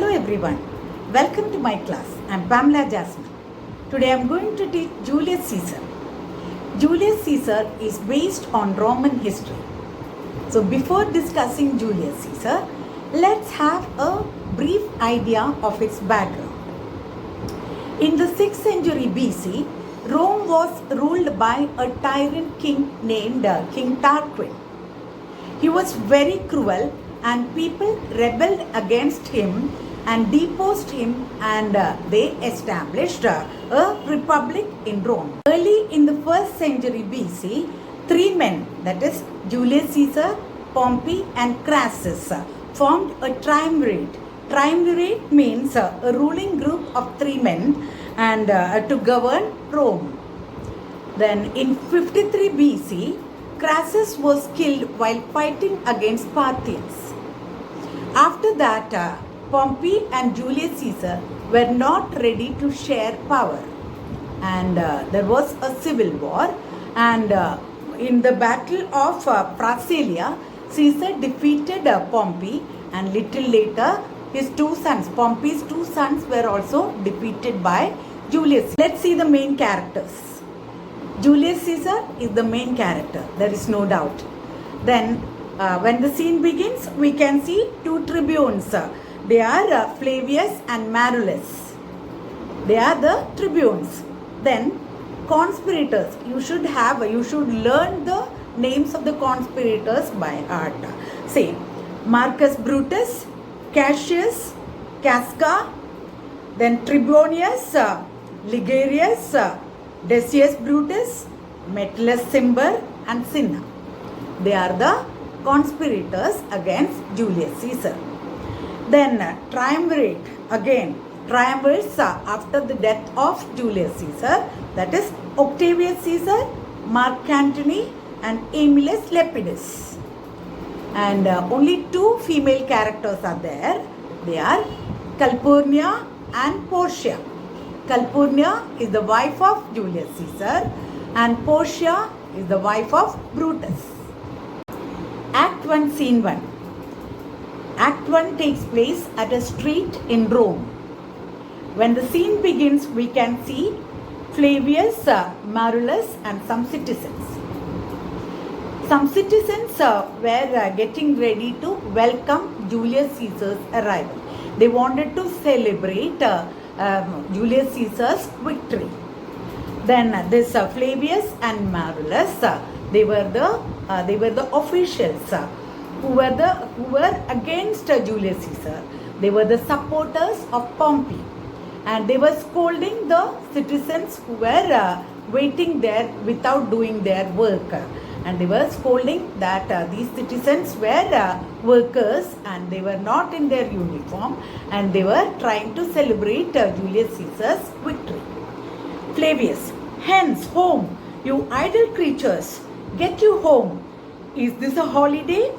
Hello everyone, welcome to my class. I am Pamela Jasmine. Today I am going to teach Julius Caesar. Julius Caesar is based on Roman history. So before discussing Julius Caesar, let's have a brief idea of its background. In the 6th century BC, Rome was ruled by a tyrant king named King Tarquin. He was very cruel and people rebelled against him and deposed him, and they established a republic in Rome. Early in the 1st century BC, three men, that is Julius Caesar, Pompey and Crassus, formed a triumvirate. Triumvirate means a ruling group of three men and to govern Rome. Then in 53 BC, Crassus was killed while fighting against Parthians. After that, Pompey and Julius Caesar were not ready to share power, and there was a civil war, and in the battle of Pharsalia, Caesar defeated Pompey, and little later his two sons, Pompey's two sons, were also defeated by Julius. Let's see the main characters. Julius Caesar is the main character, there is no doubt. Then when the scene begins, we can see two tribunes. They are Flavius and Marullus. They are the tribunes. Then conspirators. You should learn the names of the conspirators by heart. Say Marcus Brutus, Cassius, Casca, then Trebonius, Ligarius, Decius Brutus, Metellus Cimber and Cinna. They are the conspirators against Julius Caesar. Then triumvirate, again triumvirs after the death of Julius Caesar, that is Octavius Caesar, Mark Antony and Aemilius Lepidus. And only two female characters are there. They are Calpurnia and Portia. Calpurnia is the wife of Julius Caesar and Portia is the wife of Brutus. Act 1, Scene 1. Act 1 takes place at a street in Rome. When the scene begins, we can see Flavius, Marullus and some citizens. Some citizens were getting ready to welcome Julius Caesar's arrival. They wanted to celebrate Julius Caesar's victory. Then this Flavius and Marullus, they were the officials who were against Julius Caesar. They were the supporters of Pompey, and they were scolding the citizens who were waiting there without doing their work. And they were scolding that these citizens were workers and they were not in their uniform, and they were trying to celebrate Julius Caesar's victory. Flavius, hence home, you idle creatures, get you home. Is this a holiday?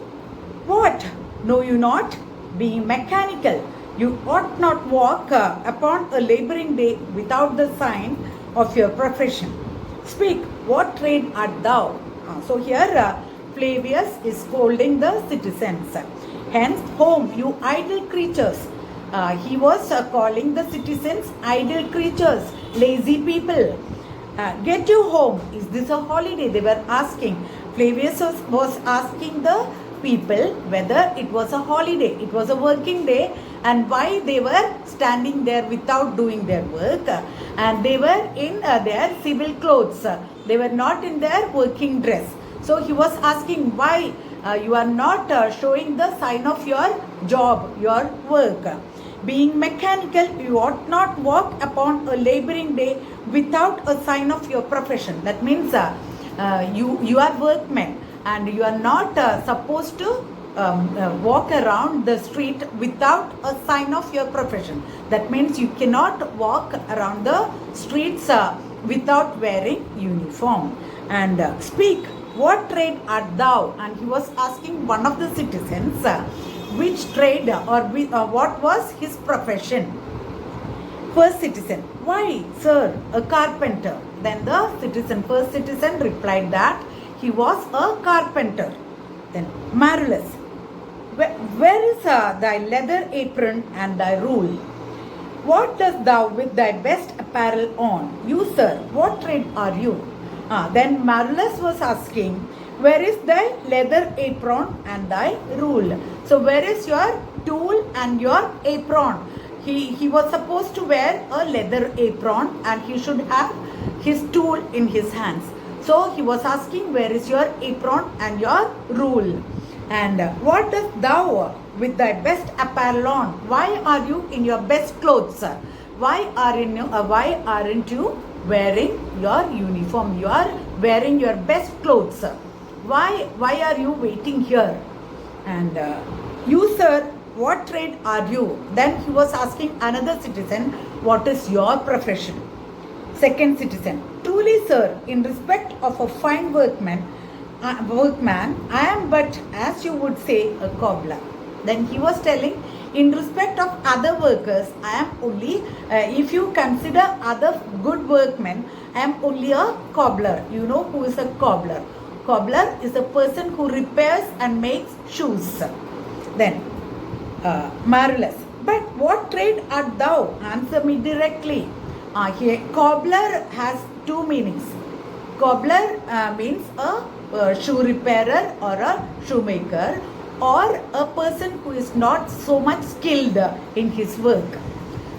What? Know you not? Being mechanical, you ought not walk upon a laboring day without the sign of your profession. Speak, what trade art thou? So here Flavius is scolding the citizens. Hence home, you idle creatures. He was calling the citizens idle creatures, lazy people. Get you home. Is this a holiday? They were asking. Flavius was asking the people whether it was a holiday. It was a working day, and why they were standing there without doing their work. And they were in their civil clothes. They were not in their working dress. So he was asking why you are not showing the sign of your job, your work. Being mechanical, you ought not walk upon a laboring day without a sign of your profession. That means you are workmen and you are not supposed to walk around the street without a sign of your profession. That means you cannot walk around the streets without wearing uniform. And speak, what trade art thou? And he was asking one of the citizens which trade or what was his profession. First citizen, why, sir, a carpenter? Then the first citizen replied that he was a carpenter. Then Marullus, Where is thy leather apron and thy rule? What dost thou with thy best apparel on? You, sir, what trade are you? Then Marulus was asking, where is thy leather apron and thy rule? So where is your tool and your apron? He was supposed to wear a leather apron and he should have his tool in his hands. So he was asking, where is your apron and your rule? And what dost thou with thy best apparel on? Why are you in your best clothes? Why aren't you wearing your uniform? You are wearing your best clothes. Why are you waiting here? And you, sir, what trade are you? Then he was asking another citizen, what is your profession? Second citizen, truly, sir, in respect of a fine workman, I am but, as you would say, a cobbler. Then he was telling, in respect of other workers, I am only, if you consider other good workmen, I am only a cobbler. You know who is a cobbler? Cobbler is a person who repairs and makes shoes. Then, Marulus, but what trade art thou? Answer me directly. Here, cobbler has two meanings. Cobbler means a shoe repairer or a shoemaker, or a person who is not so much skilled in his work.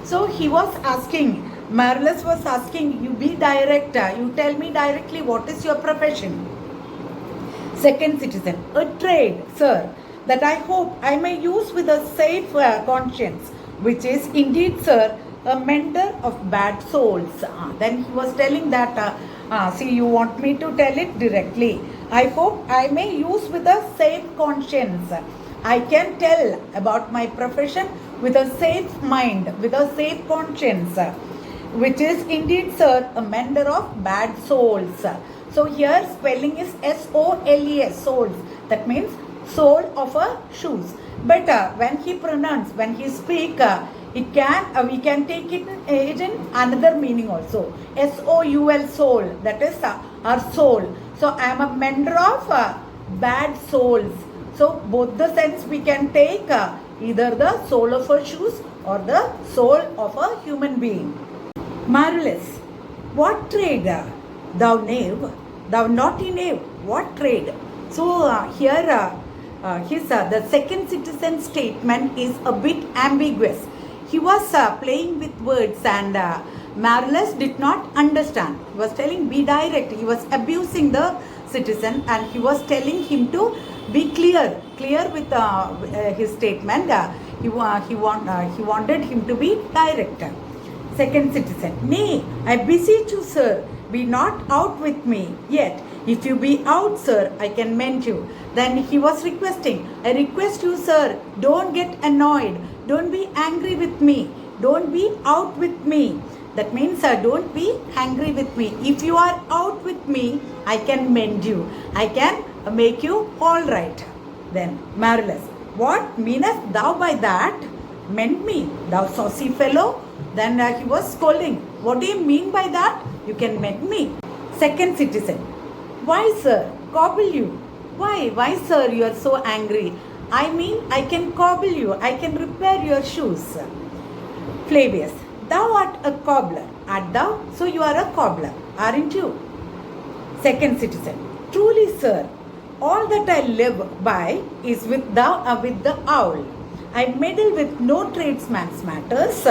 So he was asking, Marulus was asking, you be direct, you tell me directly what is your profession. Second citizen, a trade, sir, that I hope I may use with a safe conscience, which is indeed, sir, a mender of bad souls. Then he was telling that, see, you want me to tell it directly. I hope I may use with a safe conscience. I can tell about my profession with a safe mind, with a safe conscience, which is indeed, sir, a mender of bad souls. So here spelling is S-O-L-E-S, souls. That means sole of a shoes. But when he pronounce, when he speak, we can take it in another meaning also. S-O-U-L, soul. That is our soul. So I am a mender of bad souls. So both the sense we can take either the sole of a shoes or the soul of a human being. Marulus, what trade? Thou knave, thou naughty knave, what trade? So here the second citizen statement is a bit ambiguous. He was playing with words and Marulus did not understand. He was telling be direct. He was abusing the citizen and he was telling him to be clear with his statement. He wanted him to be direct. Second citizen, nay, I beseech you, sir, be not out with me yet. If you be out, sir, I can mend you. Then he was requesting, I request you, sir, don't get annoyed. Don't be angry with me. Don't be out with me. That means don't be angry with me. If you are out with me, I can mend you. I can make you all right. Then Marulus, what meanest thou by that? Mend me, thou saucy fellow. Then he was scolding. What do you mean by that? You can mend me. Second citizen, why, sir, cobble you? Why, sir, you are so angry? I mean, I can cobble you. I can repair your shoes. Flavius, thou art a cobbler. Art thou? So you are a cobbler, aren't you? Second citizen, truly, sir, all that I live by is with the owl. I meddle with no tradesman's matters,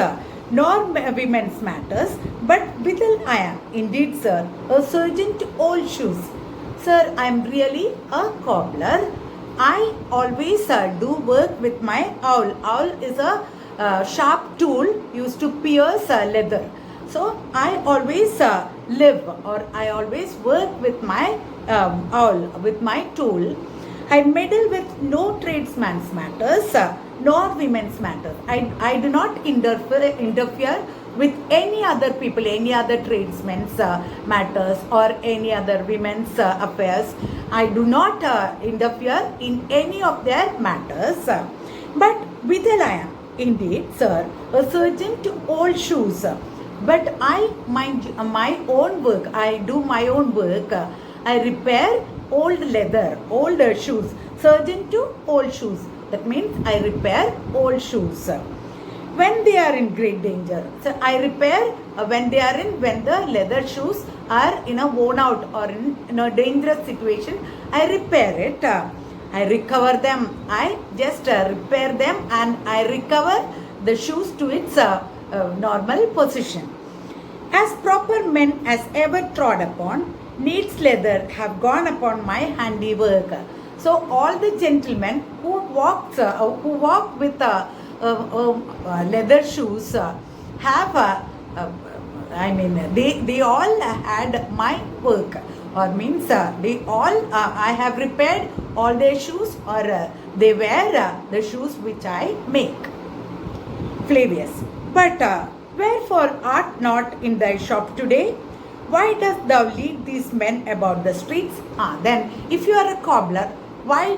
nor women's matters, but withal I am, indeed, sir, a surgeon to old shoes. Sir, I am really a cobbler. I always do work with my owl. Owl is a sharp tool used to pierce leather. So I always live or I always work with my owl, with my tool. I meddle with no tradesman's matters, nor women's matters. I do not interfere with any other people, any other tradesmen's matters or any other women's affairs. I do not interfere in any of their matters. But withal I am, indeed, sir, a surgeon to old shoes. But I mind my own work. I do my own work. I repair old leather, old shoes. Surgeon to old shoes. That means I repair old shoes. When they are in great danger, so I repair when the leather shoes are worn out or in a dangerous situation. I repair it. I recover them. I just repair them and I recover the shoes to its normal position. As proper men as ever trod upon, needs leather have gone upon my handiwork. So all the gentlemen who walk with leather shoes have they all had my work, or means they all I have repaired all their shoes, or they wear the shoes which I make. Flavius. But wherefore art not in thy shop today? Why dost thou lead these men about the streets? Then if you are a cobbler, why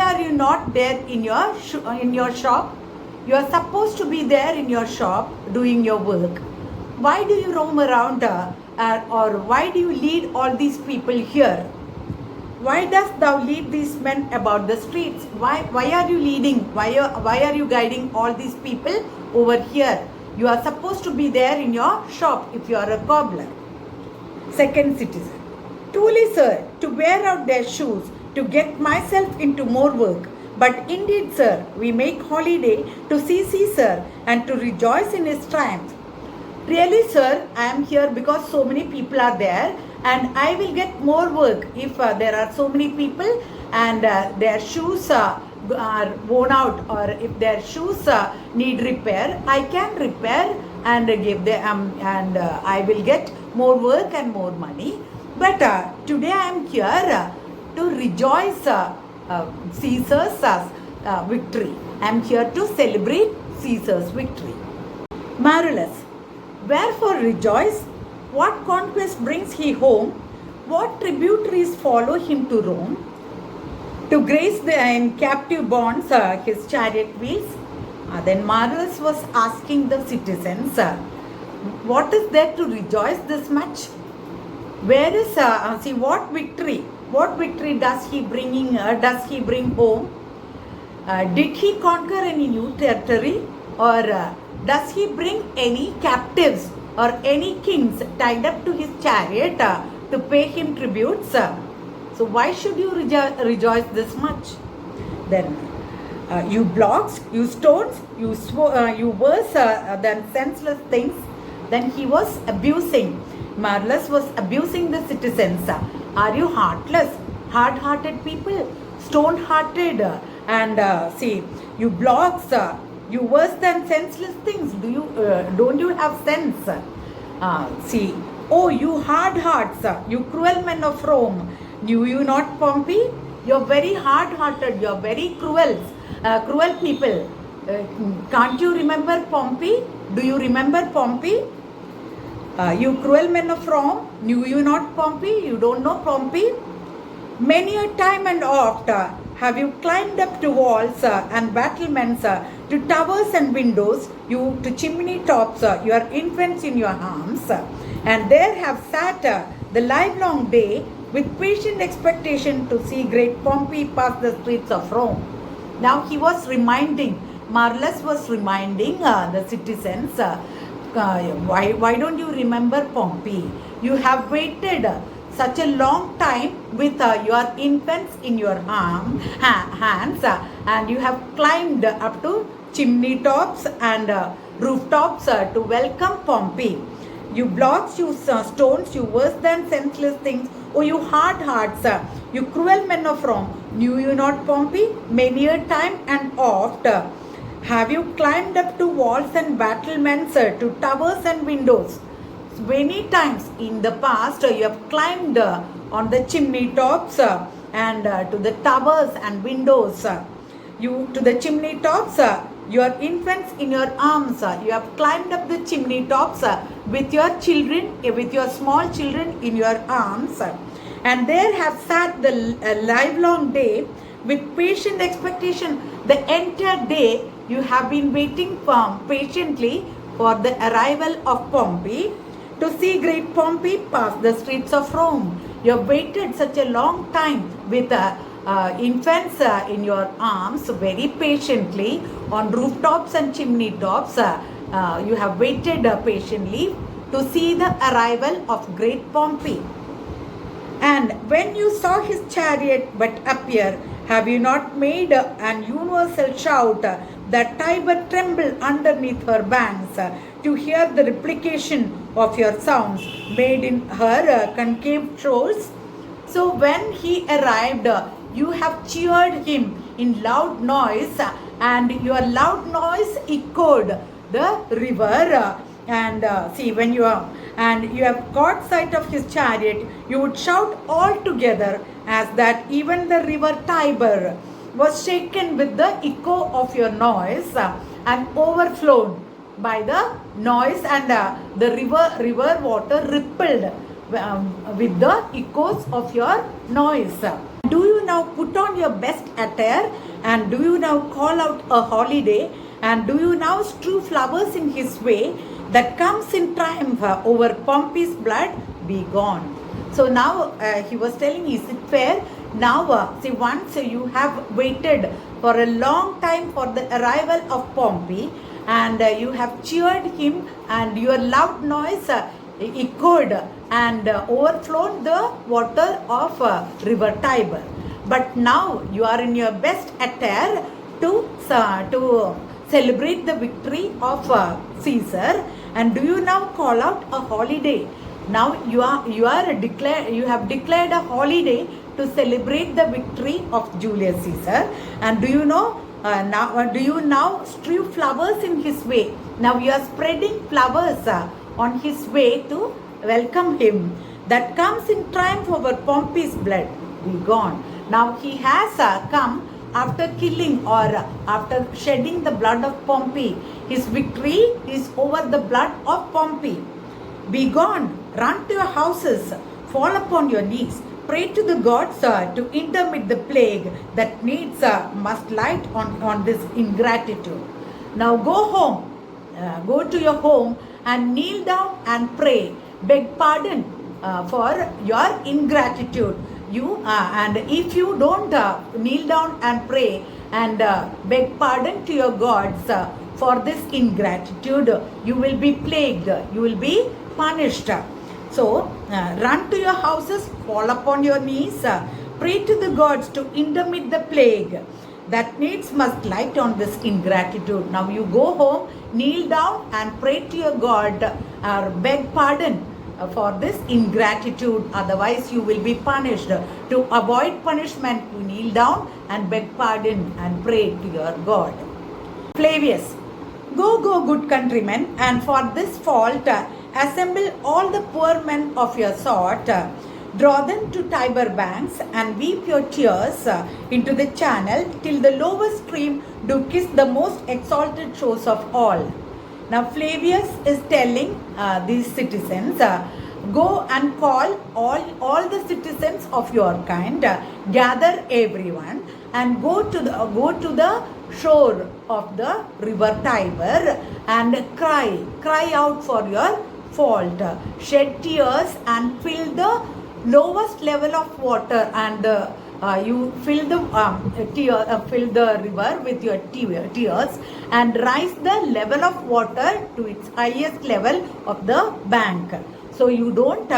are you not there in your shop? You are supposed to be there in your shop doing your work. Why do you roam around or why do you lead all these people here? Why dost thou lead these men about the streets? Why are you leading? Why are you guiding all these people over here? You are supposed to be there in your shop if you are a cobbler. Second citizen. Truly, sir, to wear out their shoes, to get myself into more work. But indeed, sir, we make holiday to see Caesar and to rejoice in his triumph. Really, sir, I am here because so many people are there and I will get more work if there are so many people and their shoes are worn out, or if their shoes need repair, I can repair and give them and I will get more work and more money. But today I am here to rejoice Caesar's victory. I am here to celebrate Caesar's victory. Marvelous. Wherefore rejoice? What conquest brings he home? What tributaries follow him to Rome? To grace in captive bonds his chariot wheels? Then Marvelous was asking the citizens, what is there to rejoice this much? Where is what victory does he bring home? Did he conquer any new territory, or does he bring any captives or any kings tied up to his chariot to pay him tributes? So why should you rejoice this much? Then you blocks, you stones, you worse than senseless things. Then he was abusing. Marvelous was abusing the citizens. Are you heartless, hard-hearted people, stone-hearted, and you blocks, you worse than senseless things. Don't you have sense? Oh, you hard hearts, you cruel men of Rome, knew you not Pompey? You're very hard-hearted. You're very cruel people. Can't you remember Pompey? Do you remember Pompey? You cruel men of Rome, knew you not Pompey? You don't know Pompey? Many a time and oft have you climbed up to walls and battlements, to towers and windows, you to chimney tops, your infants in your arms, and there have sat the livelong day with patient expectation to see great Pompey pass the streets of Rome. Now he was reminding, Marvelous was reminding the citizens, why don't you remember Pompey? You have waited such a long time with your infants in your hands, and you have climbed up to chimney tops and rooftops to welcome Pompey. You blocks, you stones, you worse than senseless things. Oh, you hard hearts, you cruel men of Rome, knew you not Pompey? Many a time and oft have you climbed up to walls and battlements, to towers and windows. Many times in the past you have climbed on the chimney tops and to the towers and windows. You to the chimney tops, your infants in your arms. You have climbed up the chimney tops with your children, with your small children in your arms, and there have sat the livelong day with patient expectation. The entire day you have been waiting patiently for the arrival of Pompey, to see great Pompey pass the streets of Rome. You have waited such a long time with infants in your arms very patiently on rooftops and chimney tops. You have waited patiently to see the arrival of great Pompey. And when you saw his chariot but appear, have you not made an universal shout that Tiber trembled underneath her banks to hear the replication of your sounds made in her concave shores? So when he arrived, you have cheered him in loud noise, and your loud noise echoed the river. When you have caught sight of his chariot, you would shout all together as that even the river Tiber was shaken with the echo of your noise and overflowed by the noise, and the river water rippled with the echoes of your noise. Do you now put on your best attire, and do you now call out a holiday, and do you now strew flowers in his way that comes in triumph over Pompey's blood? Be gone. So now he was telling, is it fair? Now, see, once you have waited for a long time for the arrival of Pompey, and you have cheered him, and your loud noise echoed and overflowed the water of river Tiber. But now you are in your best attire to celebrate the victory of Caesar, and do you now call out a holiday? Now you have declared a holiday to celebrate the victory of Julius Caesar. And do you now strew flowers in his way? Now you are spreading flowers on his way to welcome him that comes in triumph over Pompey's blood. Be gone. Now he has come after killing or after shedding the blood of Pompey. His victory is over the blood of Pompey. Be gone. Run to your houses. Fall upon your knees. Pray to the gods to intermit the plague that needs must light on this ingratitude. Now go home. Go to your home and kneel down and pray. Beg pardon for your ingratitude. And if you don't kneel down and pray and beg pardon to your gods for this ingratitude, you will be plagued, you will be punished. So run to your houses, fall upon your knees, pray to the gods to intermit the plague that needs must light on this ingratitude. Now you go home, kneel down and pray to your God or beg pardon for this ingratitude, otherwise you will be punished. To avoid punishment, you kneel down and beg pardon and pray to your God. Flavius, go, good countrymen, and for this fault assemble all the poor men of your sort, draw them to Tiber banks and weep your tears into the channel till the lowest stream do kiss the most exalted shores of all. Now Flavius is telling these citizens, go and call all the citizens of your kind, gather everyone and go to the shore of the river Tiber and cry out for your fault, shed tears and fill the lowest level of water, and you fill the river with your tears and rise the level of water to its highest level of the bank. So you don't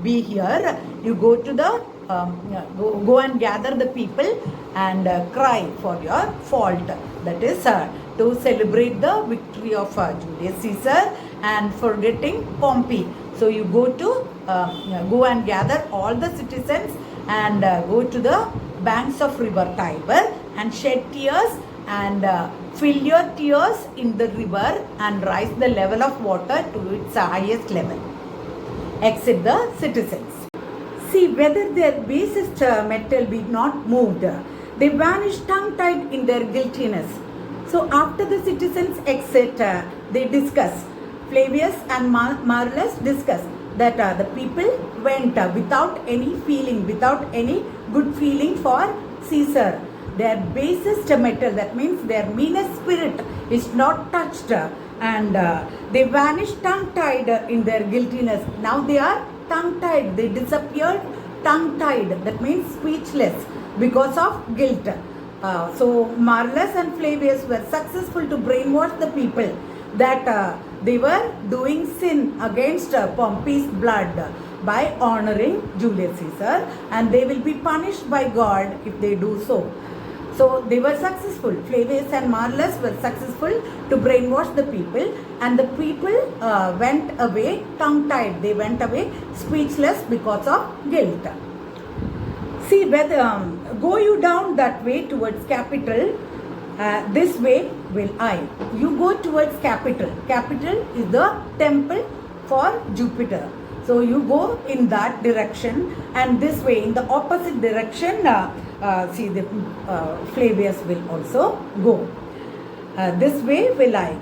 be here, you go to the go and gather the people and cry for your fault. That is to celebrate the victory of Julius Caesar and forgetting Pompey. So you go and gather all the citizens and go to the banks of river Tiber and shed tears and fill your tears in the river and rise the level of water to its highest level. Exit the citizens. See whether their basest metal be not moved. They vanish tongue-tied in their guiltiness. So after the citizens exit, they discuss. Flavius and Marcellus discuss that the people went without any feeling, without any good feeling for Caesar. Their basest metal, that means their meanest spirit, is not touched, and they vanished tongue-tied in their guiltiness. Now they are tongue-tied, they disappeared tongue-tied, that means speechless. because of guilt. So Marcellus and Flavius were successful to brainwash the people that they were doing sin against Pompey's blood by honoring Julius Caesar, and they will be punished by God if they do so. So they were successful. Flavius and Marcellus were successful to brainwash the people, and the people went away tongue-tied. They went away speechless because of guilt. See, whether go you down that way towards capital, this way will I. You go towards capital. Capital is the temple for Jupiter. So you go in that direction, and this way in the opposite direction, see the Flavius will also go. This way will I.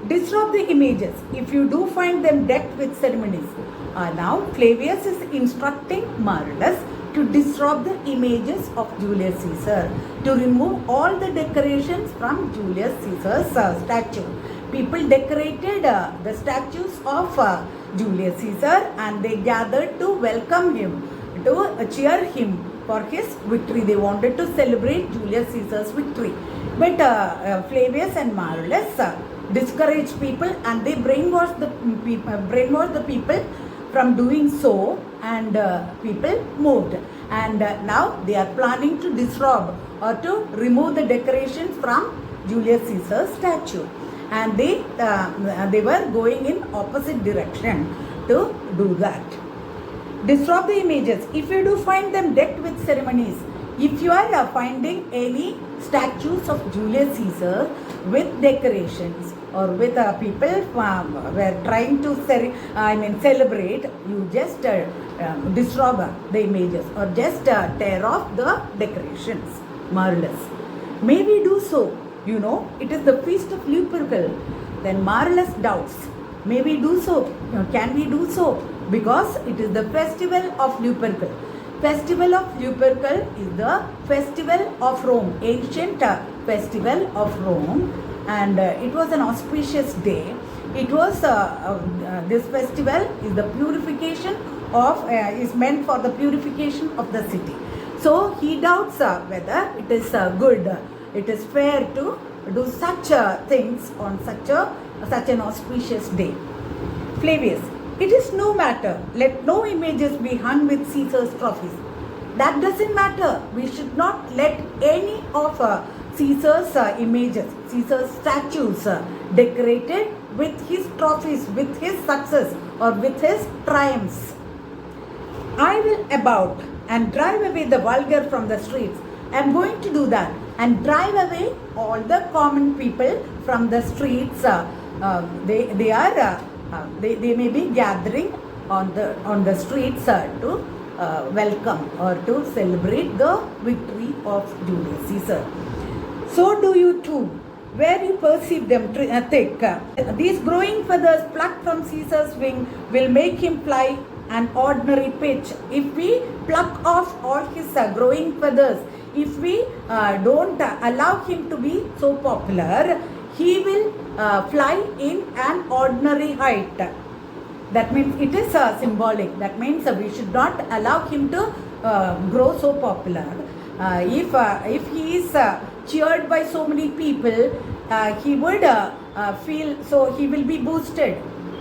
Disrobe the images if you do find them decked with ceremonies. Now Flavius is instructing Marcellus to disrobe the images of Julius Caesar, to remove all the decorations from Julius Caesar's statue. People decorated the statues of Julius Caesar, and they gathered to welcome him, to cheer him for his victory. They wanted to celebrate Julius Caesar's victory. But Flavius and Marcellus discouraged people, and they brainwashed the people from doing so, and people moved. And now they are planning to disrobe or to remove the decorations from Julius Caesar's statue. And they were going in opposite direction to do that. Disrobe the images if you do find them decked with ceremonies. If you are finding any statues of Julius Caesar with decorations, or with people were trying to celebrate, you just disrobe the images, or just tear off the decorations. Marcellus, may we do so? You know, it is the feast of Lupercal. Then Marcellus doubts, may we do so? Can we do so? Because it is the festival of Lupercal. Festival of Lupercal is the festival of Rome, ancient festival of Rome, and it was an auspicious day. It was this festival is the purification of is meant for the purification of the city. So he doubts whether it is good, it is fair to do such things on such an auspicious day. Flavius, it is no matter. Let no images be hung with Caesar's trophies. That doesn't matter. We should not let any of Caesar's images, Caesar's statues decorated with his trophies, with his success, or with his triumphs. I will about and drive away the vulgar from the streets. I am going to do that and drive away all the common people from the streets. They may be gathering on the streets to welcome or to celebrate the victory of Julius Caesar. So do you too, where you perceive them thick. These growing feathers plucked from Caesar's wing will make him fly an ordinary pitch. If we pluck off all his growing feathers, if we don't allow him to be so popular, he will fly in an ordinary height. That means it is symbolic. That means we should not allow him to grow so popular. If he is cheered by so many people, he would feel, so he will be boosted.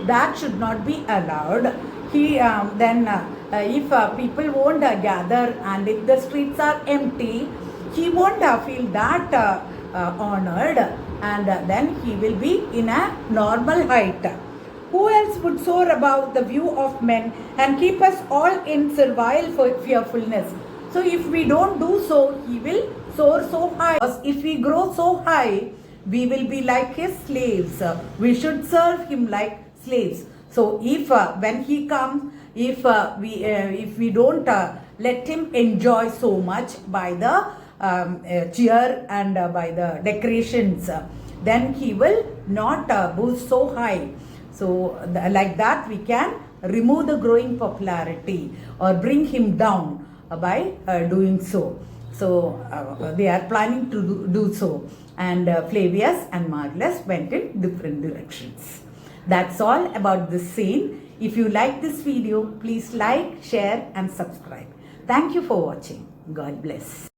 That should not be allowed. If people won't gather, and if the streets are empty, he won't feel that honored, and then he will be in a normal height. Who else would soar above the view of men and keep us all in servile fearfulness? So if we don't do so, he will soar so high. If we grow so high, we will be like his slaves. We should serve him like slaves. So if when he comes, if we don't let him enjoy so much by the cheer and by the decorations, then he will not boost so high. So like that we can remove the growing popularity or bring him down by doing so. So they are planning to do so, and Flavius and Marcellus went in different directions. That's all about this scene. If you like this video, please like, share and subscribe. Thank you for watching. God bless.